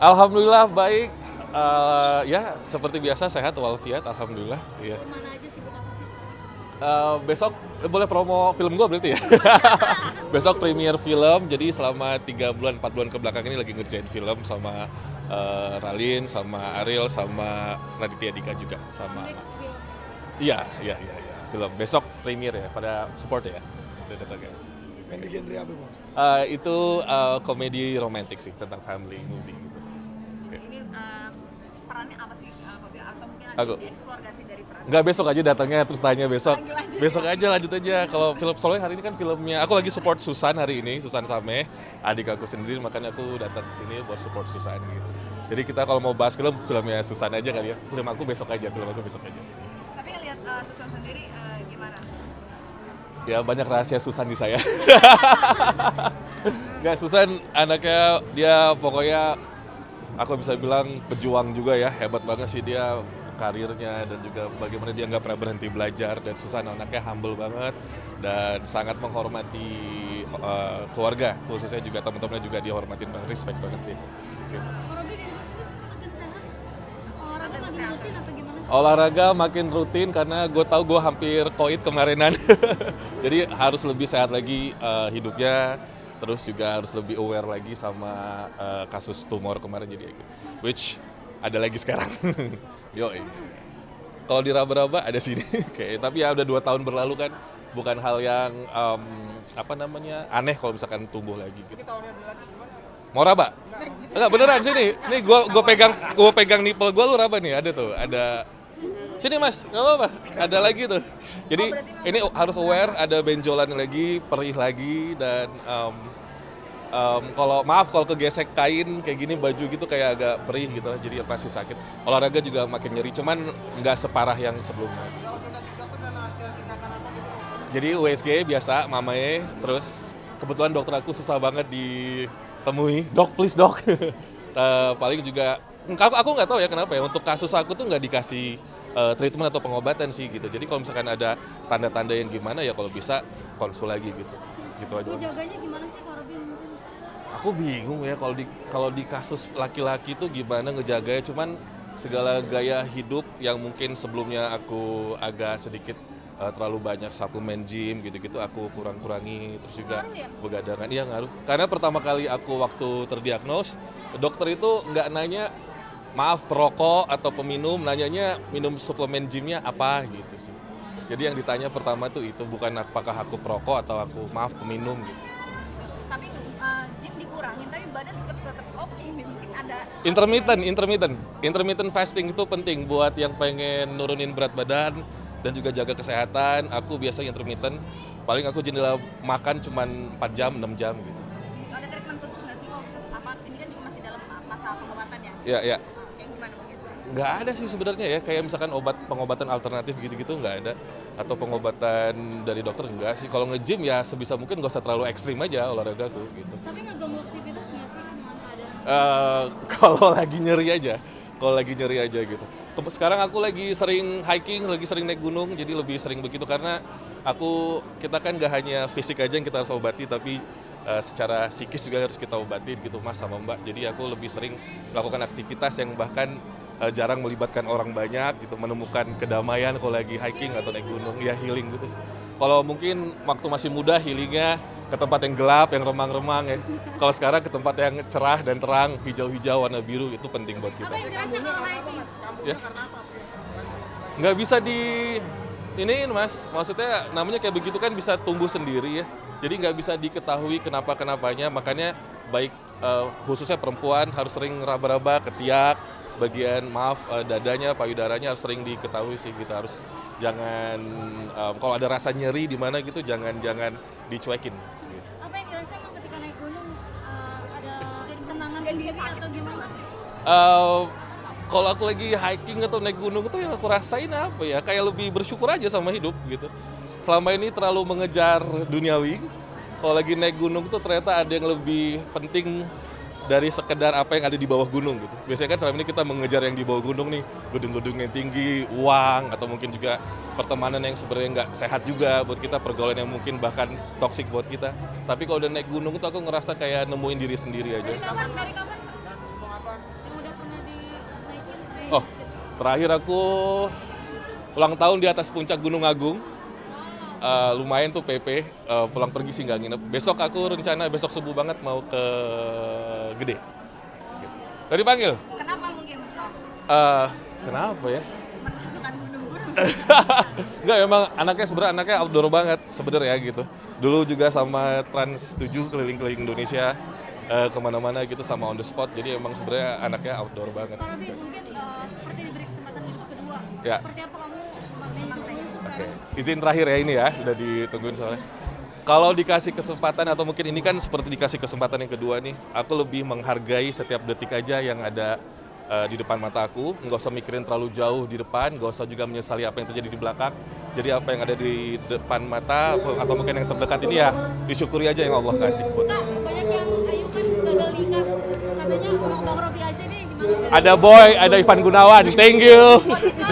Alhamdulillah baik. Ya seperti biasa sehat walafiat, alhamdulillah. Iya. Kemana aja sibuk apa sih? Besok boleh promo film gue berarti ya. Besok premier film. Jadi selama 3 bulan 4 bulan ke belakang ini lagi ngerjain film sama Ralin, sama Ariel, sama Raditya Dika juga sama. Comeback film. Iya. Film besok premier ya pada support ya. Udah datang ya. Main di genre apa bang? Itu komedi romantis sih tentang family movie gitu. Oke. Ini perannya apa sih, Bobby? Atau mungkin ada Aku. dieksplor gak sih dari peran? Nggak, besok aja datangnya terus tanya besok. Lanjut. Besok aja lanjut aja. Kalau film soalnya hari ini kan filmnya aku lagi support Susan hari ini, Susan Sameh, adik aku sendiri, makanya aku datang ke sini buat support Susan gitu. Jadi kita kalau mau bahas filmnya Susan aja kali ya. Film aku besok aja. Tapi ngeliat Susan sendiri gimana? Ya banyak rahasia Susan di saya. Nggak, Susan anaknya dia pokoknya aku bisa bilang pejuang juga ya, hebat banget sih dia karirnya dan juga bagaimana dia nggak pernah berhenti belajar, dan Susan anaknya humble banget dan sangat menghormati keluarga, khususnya juga teman-temannya juga dia hormatin banget, respect banget dia. Gitu. Ko Robi dari sini makin sehat. Olahraga makin rutin atau gimana sih? Olahraga makin rutin karena gue tahu gue hampir koit kemarinan. Jadi harus lebih sehat lagi hidupnya, terus juga harus lebih aware lagi sama kasus tumor kemarin, jadi gitu. Which ada lagi sekarang. Yoi. Kalau diraba-raba ada sini. Kayak tapi ya udah 2 tahun berlalu kan, bukan hal yang aneh kalau misalkan tumbuh lagi gitu. Mau raba? Enggak, beneran sini. Nih gue pegang nipple gue, lu raba nih, ada tuh, ada. Sini Mas, nggak apa-apa, ada lagi tuh. Jadi ini harus aware, ada benjolan lagi, perih lagi, dan kalau kegesek kain kayak gini, baju gitu kayak agak perih gitu lah, jadi pasti sakit. Olahraga juga makin nyeri, cuman nggak separah yang sebelumnya. Jadi USG biasa, mamae, terus kebetulan dokter aku susah banget ditemui. Dok, please dok. Paling juga, aku nggak tahu ya kenapa ya, untuk kasus aku tuh nggak dikasih treatment atau pengobatan sih gitu. Jadi kalau misalkan ada tanda-tanda yang gimana ya kalau bisa konsul lagi gitu. Gitu aja. Ngejaganya gimana sih Ko Robi mungkin? Aku bingung ya kalau di kasus laki-laki tuh gimana ngejaganya, cuman segala gaya hidup yang mungkin sebelumnya aku agak sedikit terlalu banyak suplemen gym gitu-gitu aku kurang-kurangi, terus juga Ngaruh ya? begadangan, iya ngaruh. Karena pertama kali aku waktu terdiagnos, dokter itu nggak nanya maaf perokok atau peminum, nanyanya minum suplemen gymnya apa gitu sih. Jadi yang ditanya pertama tuh itu, bukan apakah aku perokok atau aku maaf peminum gitu. Tapi gym dikurangin, tapi badan tetap oke. Mungkin ada Intermittent fasting itu penting buat yang pengen nurunin berat badan dan juga jaga kesehatan. Aku biasanya intermittent, paling aku jendela makan cuman 4 jam, 6 jam gitu. ada treatment khusus nggak sih kok? Ini kan juga masih dalam masa pengobatan ya? Ya. Kayak gimana mungkin? Nggak ada sih sebenarnya ya, kayak misalkan pengobatan alternatif gitu-gitu nggak ada, atau pengobatan dari dokter enggak sih. Kalau nge-gym ya sebisa mungkin nggak usah terlalu ekstrim aja olahragaku gitu. Tapi ngeganggu aktivitas nggak sih dengan keadaan? Kalau lagi nyeri aja gitu. Sekarang aku lagi sering hiking, lagi sering naik gunung, jadi lebih sering begitu karena kita kan nggak hanya fisik aja yang kita harus obati, tapi secara psikis juga harus kita obatin gitu Mas sama Mbak. Jadi aku lebih sering melakukan aktivitas yang bahkan jarang melibatkan orang banyak gitu, menemukan kedamaian kalau lagi hiking atau naik gunung, ya healing gitu sih. Kalau mungkin waktu masih muda healingnya ke tempat yang gelap, yang remang-remang ya. Kalau sekarang ke tempat yang cerah dan terang, hijau-hijau, warna biru, itu penting buat Apa kita. yang jelasnya kalau hiking? Ya. Nggak bisa ini Mas, maksudnya namanya kayak begitu kan bisa tumbuh sendiri ya. Jadi nggak bisa diketahui kenapa-kenapanya, makanya baik khususnya perempuan harus sering raba-raba ketiak, bagian dadanya, payudaranya harus sering diketahui sih. Kita harus kalau ada rasa nyeri di mana gitu jangan dicuekin. Gitu. Apa yang jelasnya emang ketika naik gunung ada kenangan sendiri atau gimana? Kalau aku lagi hiking atau naik gunung itu yang aku rasain apa ya, kayak lebih bersyukur aja sama hidup gitu. Selama ini terlalu mengejar duniawi, kalau lagi naik gunung tuh ternyata ada yang lebih penting dari sekedar apa yang ada di bawah gunung gitu. Biasanya kan selama ini kita mengejar yang di bawah gunung nih, gedung-gedung yang tinggi, uang, atau mungkin juga pertemanan yang sebenarnya nggak sehat juga buat kita, pergaulan yang mungkin bahkan toksik buat kita. Tapi kalau udah naik gunung tuh aku ngerasa kayak nemuin diri sendiri aja. Dari kapan? Terakhir aku ulang tahun di atas puncak Gunung Agung. Lumayan tuh PP, pulang pergi sih nggak nginep. Besok aku rencana besok subuh banget mau ke Gede. Gitu. Tadi panggil? Kenapa mungkin? Kenapa ya? Menaklukkan gunung-gunung. Enggak, memang anaknya outdoor banget sebenarnya gitu. Dulu juga sama Trans 7 keliling-keliling Indonesia, kemana-mana gitu sama on the spot. Jadi emang sebenarnya anaknya outdoor banget. Kalau Bi, mungkin seperti diberi kesempatan hidup kedua, Ya. seperti apa kamu memaknai hidup ini sekarang? Izin terakhir ya ini ya, udah ditungguin soalnya. Kalau dikasih kesempatan atau mungkin ini kan seperti dikasih kesempatan yang kedua nih, aku lebih menghargai setiap detik aja yang ada di depan mata aku. Nggak usah mikirin terlalu jauh di depan, nggak usah juga menyesali apa yang terjadi di belakang. Jadi apa yang ada di depan mata atau mungkin yang terdekat ini ya disyukuri aja yang Allah kasih. Kak, banyak yang Ayu kan gagal nikah, katanya sama Bang Robi aja deh, gimana? Ada Boy, ada Ivan Gunawan, thank you. Posisi